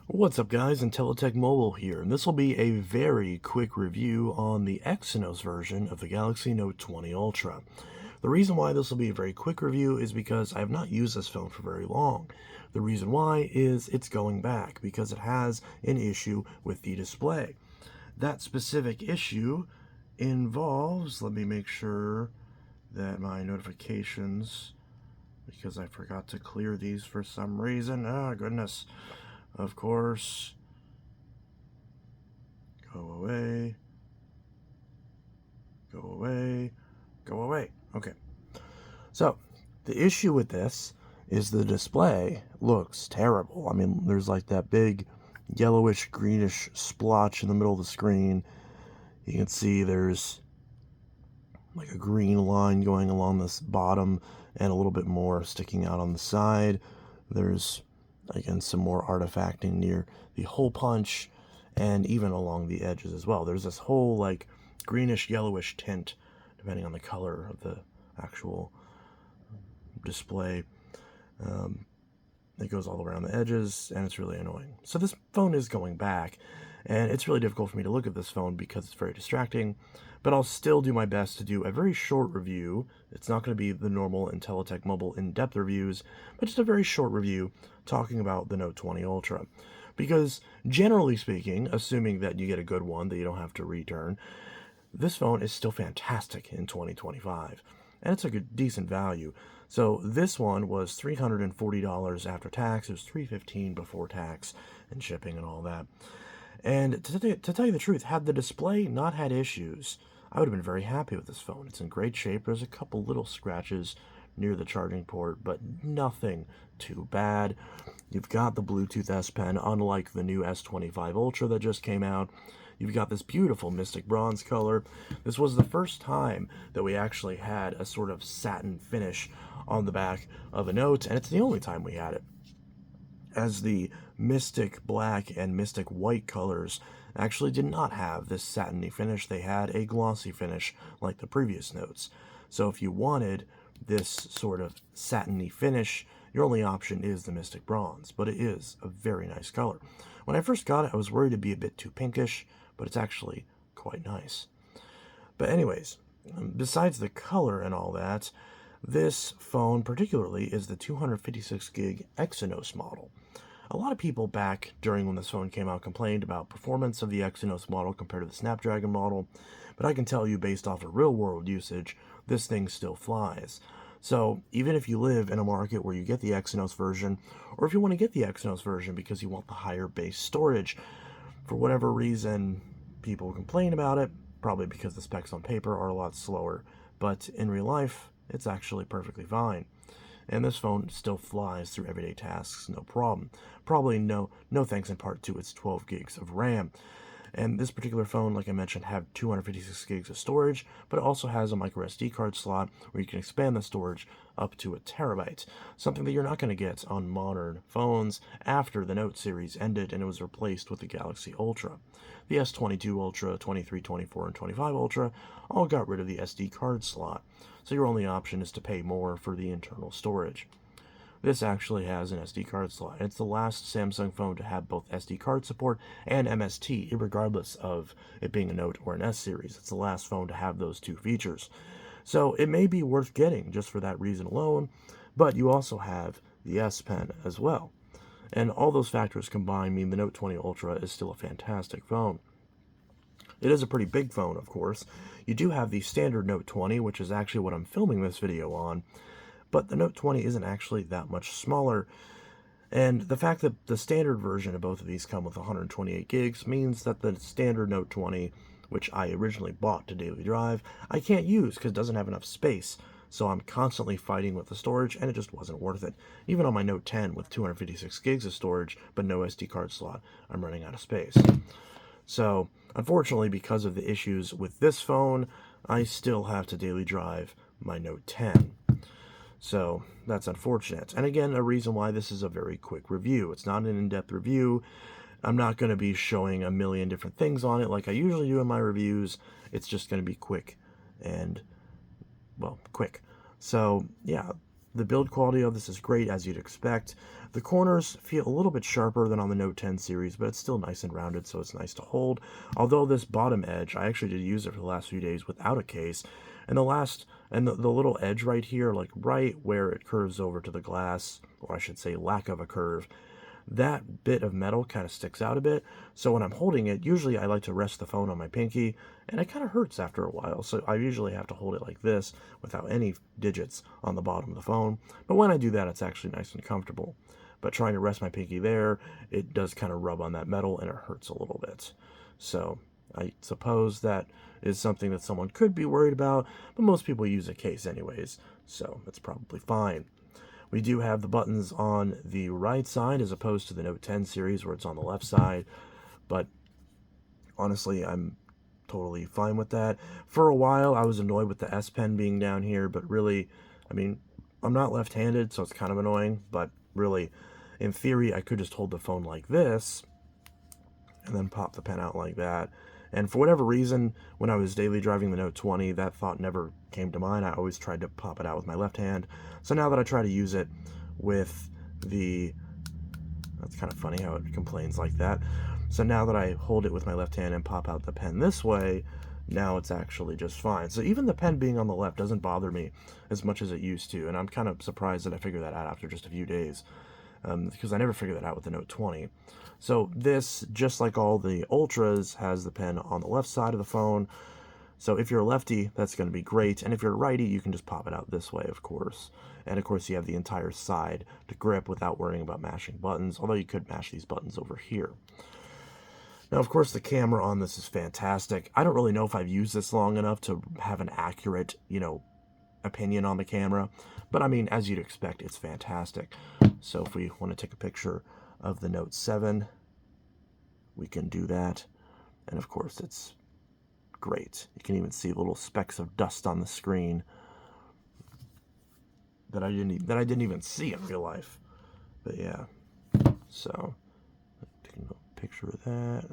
What's up guys, Intelitech Mobile here, and this will be a very quick review on the Exynos version of the Galaxy Note 20 Ultra. The reason why this will be a very quick review is because I have not used this phone for very long. The reason why is it's going back because it has an issue with the display. That specific issue involves, let me make sure that my notifications, because I forgot to clear these for some reason, goodness. Of course, go away, go away, go away. Okay. So, the issue with this is the display looks terrible. I mean, there's like that big yellowish greenish splotch in the middle of the screen. You can see there's like a green line going along this bottom and a little bit more sticking out on the side. There's again some more artifacting near the hole punch and even along the edges as well. There's this whole like greenish yellowish tint depending on the color of the actual display. It goes all around the edges and it's really annoying. So this phone is going back, and it's really difficult for me to look at this phone because it's very distracting, but I'll still do my best to do a very short review. It's not going to be the normal Intelitech Mobile in-depth reviews, but just a very short review talking about the Note 20 Ultra. Because generally speaking, assuming that you get a good one that you don't have to return, this phone is still fantastic in 2025, and it's a good, decent value. So this one was $340 after tax. It was $315 before tax and shipping and all that. And to tell you the truth, had the display not had issues, I would have been very happy with this phone. It's in great shape. There's a couple little scratches near the charging port, but nothing too bad. You've got the Bluetooth S Pen, unlike the new S25 Ultra that just came out. You've got this beautiful Mystic Bronze color. This was the first time that we actually had a sort of satin finish on the back of a Note, and it's the only time we had it, as the Mystic Black and Mystic White colors actually did not have this satiny finish. They had a glossy finish like the previous Notes. So if you wanted this sort of satiny finish, your only option is the Mystic Bronze, but it is a very nice color. When I first got it, I was worried it'd be a bit too pinkish, but it's actually quite nice. But anyways, besides the color and all that, this phone particularly is the 256 gig Exynos model. A lot of people back during when this phone came out complained about performance of the Exynos model compared to the Snapdragon model, but I can tell you based off of real-world usage, this thing still flies. So even if you live in a market where you get the Exynos version, or if you want to get the Exynos version because you want the higher base storage, for whatever reason people complain about it, probably because the specs on paper are a lot slower, but in real life, it's actually perfectly fine. And this phone still flies through everyday tasks, no problem. Probably no thanks in part to its 12 gigs of RAM. And this particular phone, like I mentioned, had 256 gigs of storage, but it also has a micro SD card slot where you can expand the storage up to 1 terabyte, something that you're not going to get on modern phones after the Note series ended and it was replaced with the Galaxy Ultra. The S22 Ultra, 23, 24, and 25 Ultra all got rid of the SD card slot, so your only option is to pay more for the internal storage. This actually has an SD card slot. It's the last Samsung phone to have both SD card support and MST, regardless of it being a Note or an S series. It's the last phone to have those two features. So it may be worth getting just for that reason alone, but you also have the S Pen as well. And all those factors combined mean the Note 20 Ultra is still a fantastic phone. It is a pretty big phone, of course. You do have the standard Note 20, which is actually what I'm filming this video on, but the Note 20 isn't actually that much smaller, and the fact that the standard version of both of these come with 128 gigs means that the standard Note 20, which I originally bought to daily drive, I can't use because it doesn't have enough space, so I'm constantly fighting with the storage, and it just wasn't worth it. Even on my Note 10 with 256 gigs of storage, but no SD card slot, I'm running out of space. So, unfortunately, because of the issues with this phone, I still have to daily drive my Note 10. So that's unfortunate. And again, a reason why this is a very quick review. It's not an in-depth review. I'm not going to be showing a million different things on it like I usually do in my reviews. It's just going to be quick and, well, quick. So yeah, The build quality of this is great, as you'd expect. The corners feel a little bit sharper than on the Note 10 series, but it's still nice and rounded, so it's nice to hold. Although this bottom edge, I actually did use it for the last few days without a case, and the little edge right here, like right where it curves over to the glass, or I should say lack of a curve, that bit of metal kind of sticks out a bit. So when I'm holding it, usually I like to rest the phone on my pinky, and it kind of hurts after a while. So I usually have to hold it like this without any digits on the bottom of the phone. But when I do that, it's actually nice and comfortable. But trying to rest my pinky there, it does kind of rub on that metal and it hurts a little bit. So I suppose that is something that someone could be worried about, but most people use a case anyways, so it's probably fine. We do have the buttons on the right side as opposed to the Note 10 series where it's on the left side, but honestly, I'm totally fine with that. For a while, I was annoyed with the S Pen being down here, but really, I mean, I'm not left-handed, so it's kind of annoying, but really, in theory, I could just hold the phone like this and then pop the pen out like that. And for whatever reason, when I was daily driving the Note 20, that thought never came to mind. I always tried to pop it out with my left hand. So now that I try to use it with the... That's kind of funny how it complains like that. So now that I hold it with my left hand and pop out the pen this way, now it's actually just fine. So even the pen being on the left doesn't bother me as much as it used to. And I'm kind of surprised that I figured that out after just a few days. Because I never figured that out with the Note 20. So this, just like all the Ultras, has the pen on the left side of the phone. So if you're a lefty, that's going to be great. And if you're a righty, you can just pop it out this way, of course. And of course, you have the entire side to grip without worrying about mashing buttons, although you could mash these buttons over here. Now, of course, the camera on this is fantastic. I don't really know if I've used this long enough to have an accurate, opinion on the camera. But I mean, as you'd expect, it's fantastic. So if we want to take a picture of the Note 7, we can do that. And of course, it's great. You can even see little specks of dust on the screen that I didn't even see in real life. But yeah, so taking a picture of that.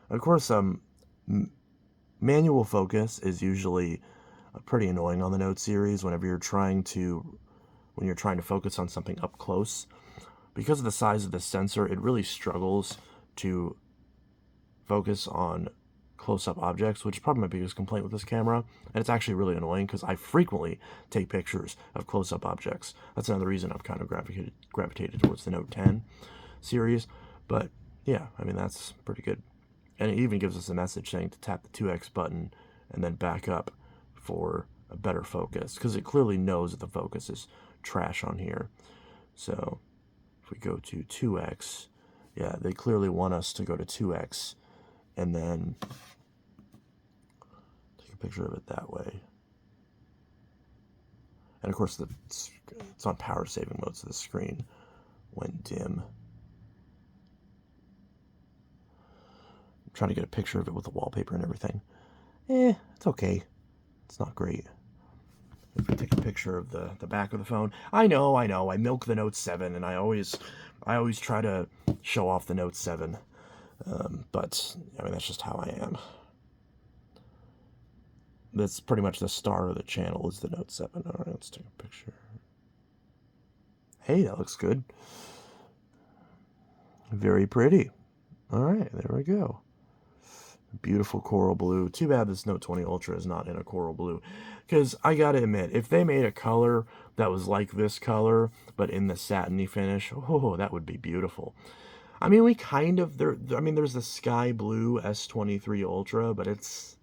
Of course, manual focus is usually pretty annoying on the Note series when you're trying to focus on something up close. Because of the size of the sensor, it really struggles to focus on close-up objects, which is probably my biggest complaint with this camera. And it's actually really annoying because I frequently take pictures of close-up objects. That's another reason I've kind of gravitated towards the Note 10 series. But yeah, I mean, that's pretty good. And it even gives us a message saying to tap the 2x button and then back up for a better focus, because it clearly knows that the focus is trash on here. So if we go to 2x, yeah, they clearly want us to go to 2x and then take a picture of it that way. And of course, it's on power saving mode, so the screen went dim. I'm trying to get a picture of it with the wallpaper and everything. It's okay. It's not great. If we take a picture of the back of the phone, I know, I milk the Note 7, and I always try to show off the Note 7, but I mean, that's just how I am. That's pretty much the star of the channel is the Note 7. All right, let's take a picture. Hey, that looks good. Very pretty. All right, there we go. Beautiful coral blue. Too bad this Note 20 Ultra is not in a coral blue. Because I gotta admit, if they made a color that was like this color, but in the satiny finish, oh, that would be beautiful. I mean, there's the sky blue S23 Ultra, but it's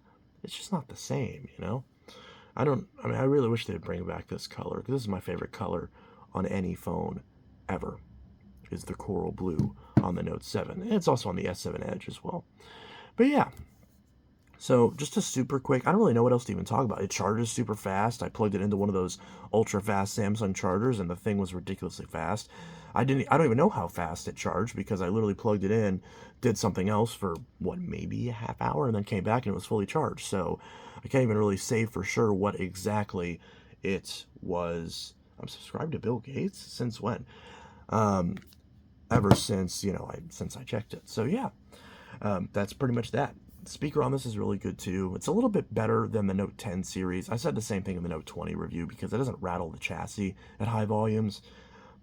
just not the same, I really wish they'd bring back this color, because this is my favorite color on any phone ever, is the coral blue on the Note 7. And it's also on the S7 Edge as well. But yeah, so just a super quick, I don't really know what else to even talk about. It charges super fast. I plugged it into one of those ultra fast Samsung chargers, and the thing was ridiculously fast. I don't even know how fast it charged, because I literally plugged it in, did something else for maybe a half hour, and then came back and it was fully charged. So I can't even really say for sure what exactly it was. I'm subscribed to Bill Gates? Since when? Ever since, since I checked it. So yeah. That's pretty much that. The speaker on this is really good too. It's a little bit better than the Note 10 series. I said the same thing in the Note 20 review because it doesn't rattle the chassis at high volumes,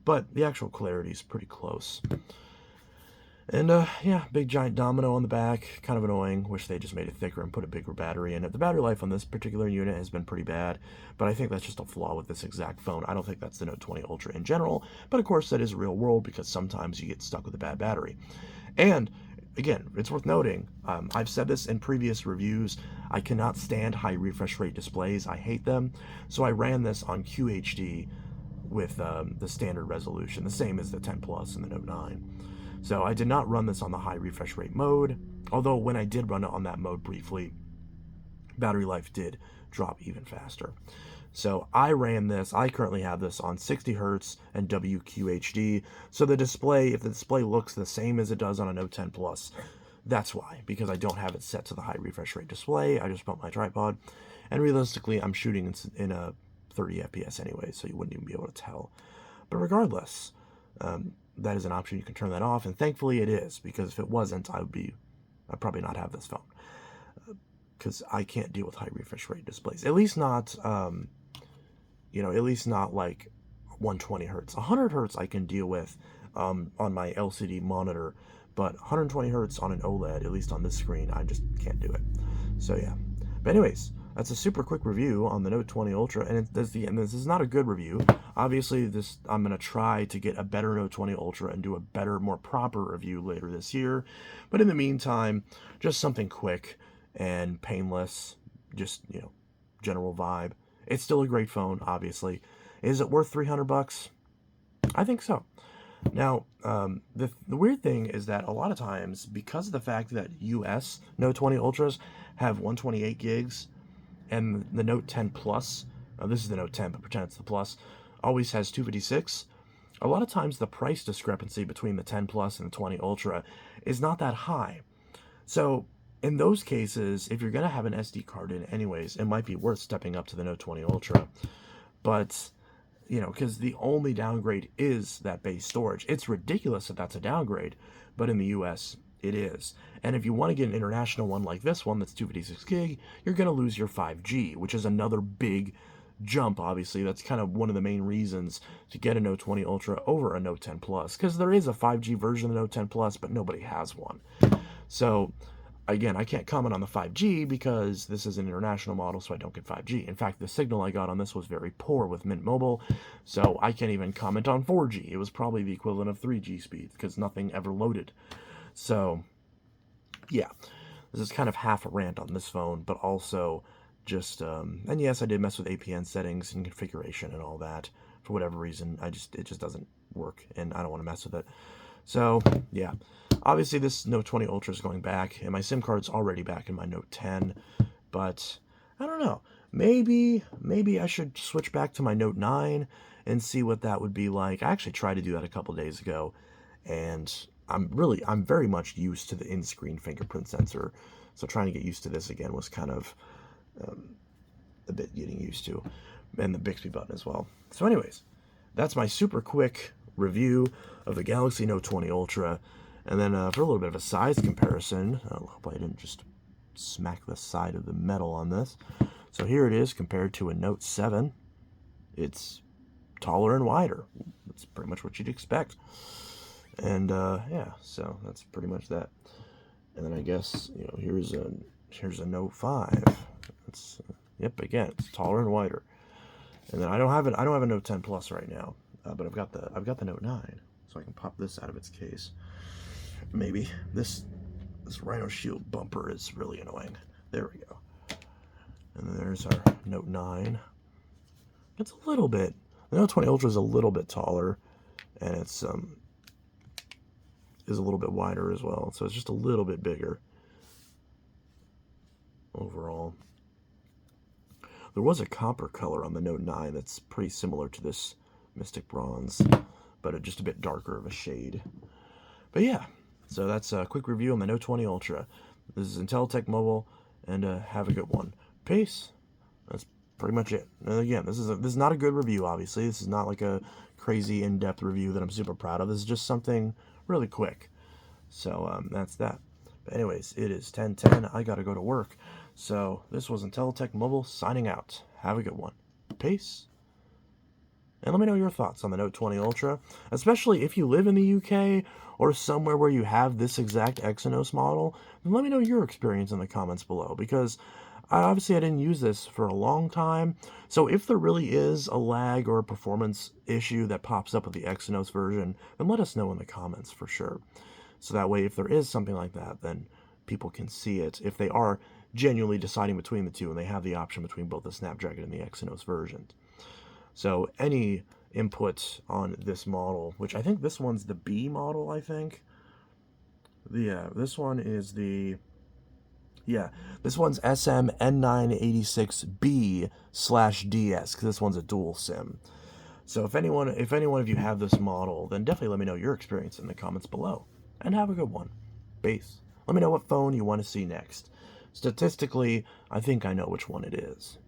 but the actual clarity is pretty close. And yeah, big giant domino on the back, kind of annoying. Wish they just made it thicker and put a bigger battery in it. The battery life on this particular unit has been pretty bad, but I think that's just a flaw with this exact phone. I don't think that's the Note 20 Ultra in general, but of course that is real world because sometimes you get stuck with a bad battery. And again, it's worth noting, I've said this in previous reviews, I cannot stand high refresh rate displays. I hate them. So I ran this on QHD with the standard resolution, the same as the 10 Plus and the Note 9. So I did not run this on the high refresh rate mode, although when I did run it on that mode briefly, battery life did drop even faster. So I ran this, I currently have this on 60 Hz and WQHD. So the display, if the display looks the same as it does on a Note 10 Plus, that's why, because I don't have it set to the high refresh rate display. I just bumped my tripod, and realistically, I'm shooting in a 30 FPS anyway, so you wouldn't even be able to tell. But regardless, that is an option. You can turn that off, and thankfully it is, because if it wasn't, I'd probably not have this phone, because I can't deal with high refresh rate displays. At least not, at least not like 120 hertz. 100 hertz I can deal with on my LCD monitor, but 120 hertz on an OLED, at least on this screen, I just can't do it. So yeah. But anyways, that's a super quick review on the Note 20 Ultra, and this is not a good review. Obviously, I'm going to try to get a better Note 20 Ultra and do a better, more proper review later this year. But in the meantime, just something quick and painless, just, general vibe. It's still a great phone, obviously. Is it worth $300? I think so. Now, the weird thing is that a lot of times, because of the fact that US Note 20 Ultras have 128 gigs, and the Note 10 Plus, this is the Note 10, but pretend it's the Plus, always has 256, a lot of times the price discrepancy between the 10 Plus and the 20 Ultra is not that high. So in those cases, if you're going to have an SD card in anyways, it might be worth stepping up to the Note 20 Ultra. But, because the only downgrade is that base storage. It's ridiculous that that's a downgrade, but in the US, it is. And if you want to get an international one like this one that's 256 gig, you're going to lose your 5G, which is another big jump, obviously. That's kind of one of the main reasons to get a Note 20 Ultra over a Note 10 Plus, because there is a 5G version of the Note 10 Plus, but nobody has one. So again, I can't comment on the 5G because this is an international model, so I don't get 5G. In fact, the signal I got on this was very poor with Mint Mobile, so I can't even comment on 4G. It was probably the equivalent of 3G speed because nothing ever loaded. So yeah, this is kind of half a rant on this phone, but also just, and yes, I did mess with APN settings and configuration and all that. For whatever reason, it just doesn't work, and I don't want to mess with it. So yeah, obviously this Note 20 Ultra is going back, and my SIM card's already back in my Note 10, but I don't know. Maybe I should switch back to my Note 9 and see what that would be like. I actually tried to do that a couple days ago, and I'm very much used to the in-screen fingerprint sensor, so trying to get used to this again was kind of a bit getting used to, and the Bixby button as well. So anyways, that's my super quick review of the Galaxy Note 20 Ultra, and then for a little bit of a size comparison, I hope I didn't just smack the side of the metal on this. So here it is compared to a Note 7. It's taller and wider. That's pretty much what you'd expect. And yeah, so that's pretty much that. And then I guess here's a Note 5. It's yep, again, it's taller and wider. And then I don't have a Note 10 Plus right now, but I've got the Note 9, so I can pop this out of its case. Maybe this Rhino Shield bumper is really annoying. There we go. And then there's our Note 9. It's a little bit. The Note 20 Ultra is a little bit taller, and it's is a little bit wider as well, so it's just a little bit bigger overall. There was a copper color on the Note 9 that's pretty similar to this Mystic Bronze, but just a bit darker of a shade. But yeah, so that's a quick review on the Note 20 Ultra. This is Intelitech Mobile, and have a good one. Peace. That's pretty much it. And again, this is not a good review, obviously. This is not like a crazy in-depth review that I'm super proud of. This is just something really quick. So that's that. Anyways, it is 10:10. I gotta go to work. So this was IntelliTech Mobile signing out. Have a good one. Peace. And let me know your thoughts on the Note 20 Ultra, especially if you live in the UK or somewhere where you have this exact Exynos model. Then let me know your experience in the comments below, because obviously I didn't use this for a long time. So if there really is a lag or a performance issue that pops up with the Exynos version, then let us know in the comments for sure. So that way, if there is something like that, then people can see it if they are genuinely deciding between the two and they have the option between both the Snapdragon and the Exynos version. So any input on this model, which I think this one's the B model, I think. Yeah, this one is the... Yeah, this one's SMN986B/DS, because this one's a dual SIM. So if any one of you have this model, then definitely let me know your experience in the comments below. And have a good one. Peace. Let me know what phone you want to see next. Statistically, I think I know which one it is.